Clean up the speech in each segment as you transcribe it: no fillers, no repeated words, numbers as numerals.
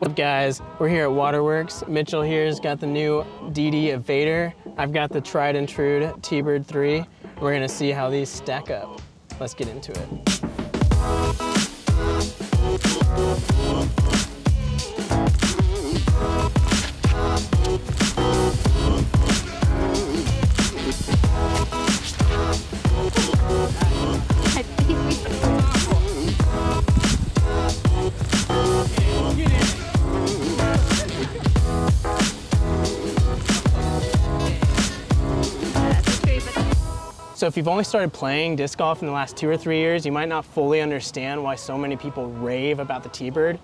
What's up guys, we're here at Waterworks. Mitchell here's got the new DD Evader. I've got the tried and true Teebird 3. We're gonna see how these stack up. Let's get into it. So if you've only started playing disc golf in the last 2 or 3 years, you might not fully understand why so many people rave about the Teebird.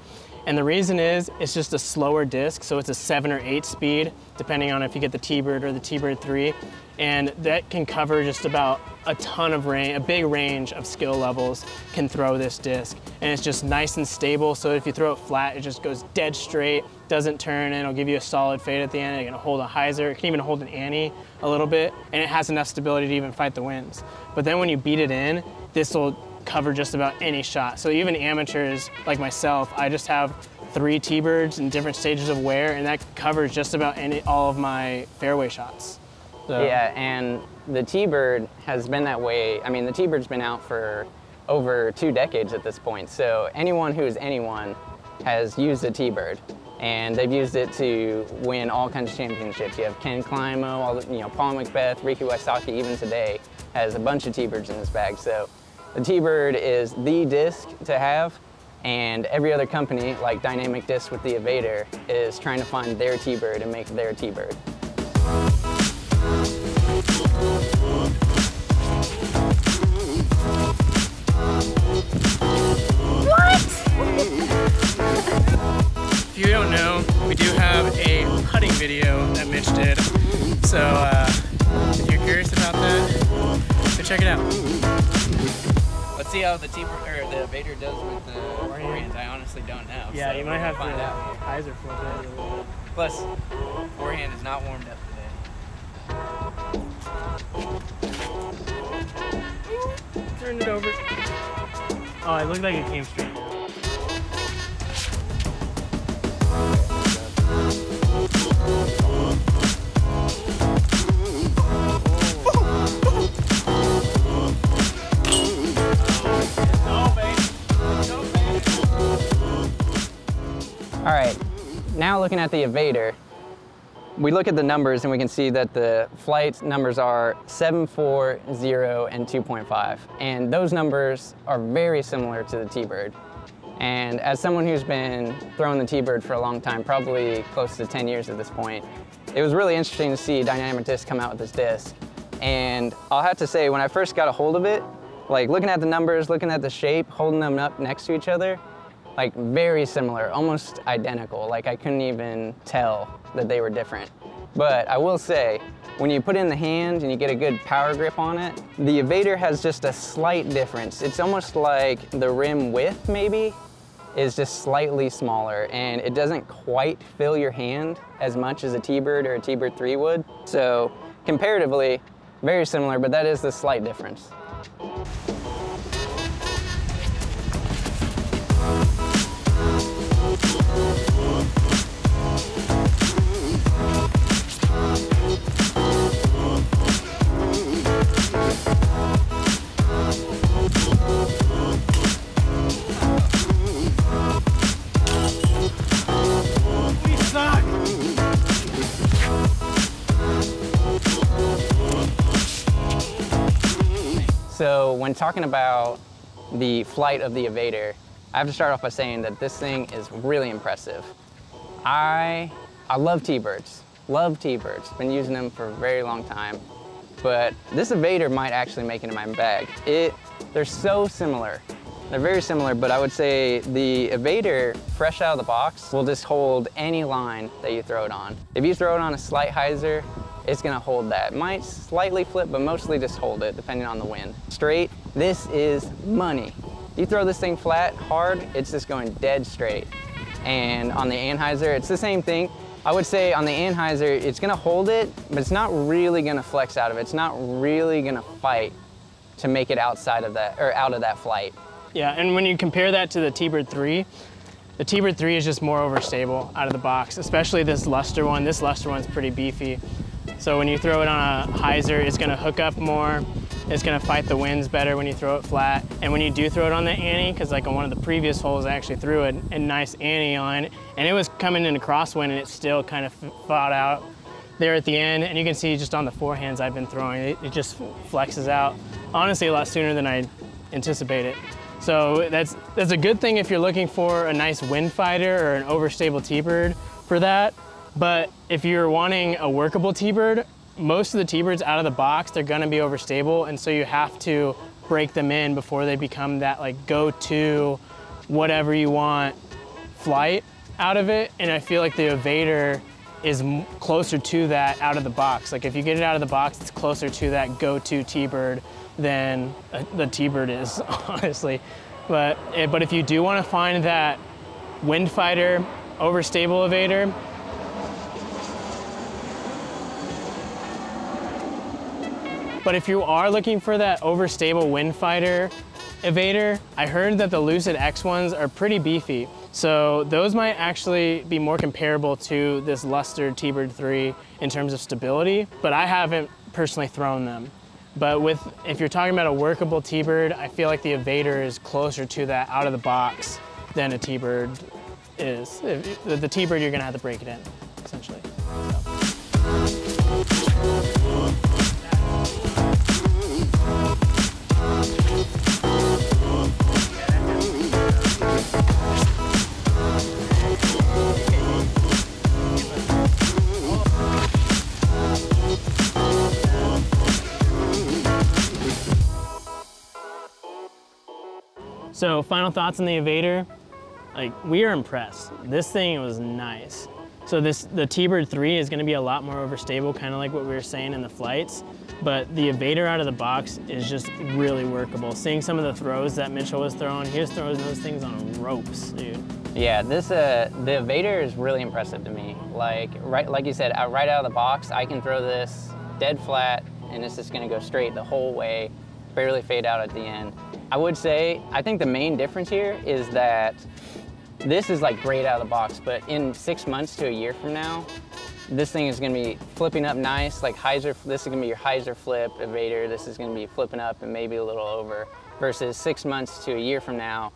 And the reason is, it's just a slower disc, so it's a 7 or 8 speed, depending on if you get the Teebird or the Teebird 3. And that can cover just about a ton of range, a big range of skill levels can throw this disc. And it's just nice and stable, so if you throw it flat, it just goes dead straight, doesn't turn, and it'll give you a solid fade at the end. It can hold a hyzer, it can even hold an ante a little bit, and it has enough stability to even fight the winds. But then when you beat it in, this will cover just about any shot. So even amateurs like myself, I just have 3 Teebirds in different stages of wear, and that covers just about all of my fairway shots. So. Yeah, and the Teebird has been that way. I mean, the Teebird's been out for over 2 decades at this point, so anyone who's anyone has used a Teebird, and they've used it to win all kinds of championships. You have Ken Climo, Paul Macbeth, Ricky Wysocki, even today, has a bunch of Teebirds in his bag. So the Teebird is the disc to have, and every other company, like Dynamic Disc with the Evader, is trying to find their Teebird and make their Teebird. If you don't know, we do have a putting video that Mitch did. So if you're curious about that, go check it out. Let's see how the Teebird or the Evader does with the forehands. I honestly don't know. Yeah, so you might have find to out. hyzer flip it a little bit. Plus, forehand is not warmed up today. Turn it over. Oh, it looked like it came straight. All right, now looking at the Evader, we look at the numbers and we can see that the flight numbers are 7, 4, 0, and 2.5. And those numbers are very similar to the Teebird. And as someone who's been throwing the Teebird for a long time, probably close to 10 years at this point, it was really interesting to see Dynamic Disc come out with this disc. And I'll have to say, when I first got a hold of it, like looking at the numbers, looking at the shape, holding them up next to each other, like very similar, almost identical. Like I couldn't even tell that they were different. But I will say, when you put it in the hand and you get a good power grip on it, the Evader has just a slight difference. It's almost like the rim width maybe is just slightly smaller, and it doesn't quite fill your hand as much as a Teebird or a Teebird 3 would. So comparatively, very similar, but that is the slight difference. So when talking about the flight of the Evader, I have to start off by saying that this thing is really impressive. I love Teebirds, been using them for a very long time, but this Evader might actually make it in my bag. They're so similar. They're very similar, but I would say the Evader, fresh out of the box, will just hold any line that you throw it on. If you throw it on a slight hyzer, it's gonna hold that. It might slightly flip, but mostly just hold it, depending on the wind. Straight, this is money. You throw this thing flat, hard, it's just going dead straight. And on the anhyzer, it's the same thing. I would say on the anhyzer, it's gonna hold it, but it's not really gonna flex out of it. It's not really gonna fight to make it outside of that, or out of that flight. Yeah, and when you compare that to the Teebird 3, The Teebird 3 is just more overstable out of the box, especially this luster one. This luster one's pretty beefy. So when you throw it on a hyzer, it's gonna hook up more. It's gonna fight the winds better when you throw it flat. And when you do throw it on the ante, because like on one of the previous holes, I actually threw a nice ante on, and it was coming into crosswind, and it still kind of fought out there at the end. And you can see just on the forehands I've been throwing, it just flexes out, honestly, a lot sooner than I anticipated. So that's a good thing if you're looking for a nice wind fighter or an overstable Teebird for that. But if you're wanting a workable Teebird, most of the Teebirds out of the box, they're gonna be overstable, and so you have to break them in before they become that like go-to, whatever you want flight out of it. And I feel like the Evader is closer to that out of the box. Like if you get it out of the box, it's closer to that go-to Teebird than the Teebird is, honestly. But if you do wanna find that wind fighter, overstable Evader, but if you are looking for that overstable wind fighter Evader, I heard that the Lucid X ones are pretty beefy. So those might actually be more comparable to this Luster Teebird 3 in terms of stability, but I haven't personally thrown them. But if you're talking about a workable Teebird, I feel like the Evader is closer to that out of the box than a Teebird is. The Teebird, you're gonna have to break it in, essentially. So final thoughts on the Evader, like we are impressed. This thing was nice. So the Teebird 3 is gonna be a lot more overstable, kind of like what we were saying in the flights, but the Evader out of the box is just really workable. Seeing some of the throws that Mitchell was throwing, he was throwing those things on ropes, dude. Yeah, the Evader is really impressive to me. Like you said, right out of the box, I can throw this dead flat, and it's just gonna go straight the whole way, barely fade out at the end. I would say, I think the main difference here is that this is like great out of the box, but in 6 months to a year from now, this thing is gonna be flipping up nice, like hyzer. This is gonna be your hyzer flip Evader. This is gonna be flipping up and maybe a little over, versus 6 months to a year from now,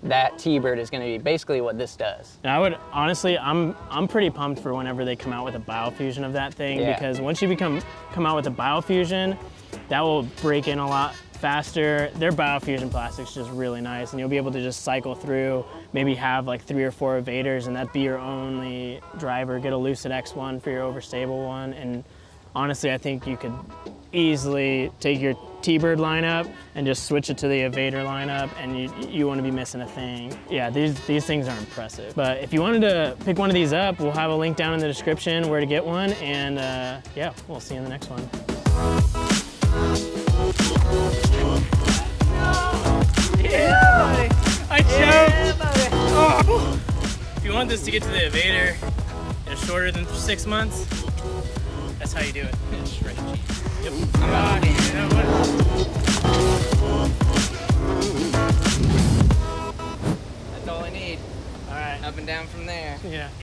that Teebird is gonna be basically what this does. And I would, honestly, I'm pretty pumped for whenever they come out with a biofusion of that thing, because once you come out with a biofusion, that will break in a lot faster. Their biofusion plastic's just really nice, and you'll be able to just cycle through, maybe have like 3 or 4 Evaders, and that'd be your only driver. Get a Lucid X one for your overstable one, and honestly, I think you could easily take your Teebird lineup and just switch it to the Evader lineup, and you wouldn't be missing a thing. Yeah, these things are impressive. But if you wanted to pick one of these up, we'll have a link down in the description where to get one, and yeah, we'll see you in the next one. Yeah, buddy. I choked. Oh. If you want this to get to the Evader in shorter than 6 months, that's how you do it. Shredded cheese. Yep. That's all I need. All right. Up and down from there. Yeah.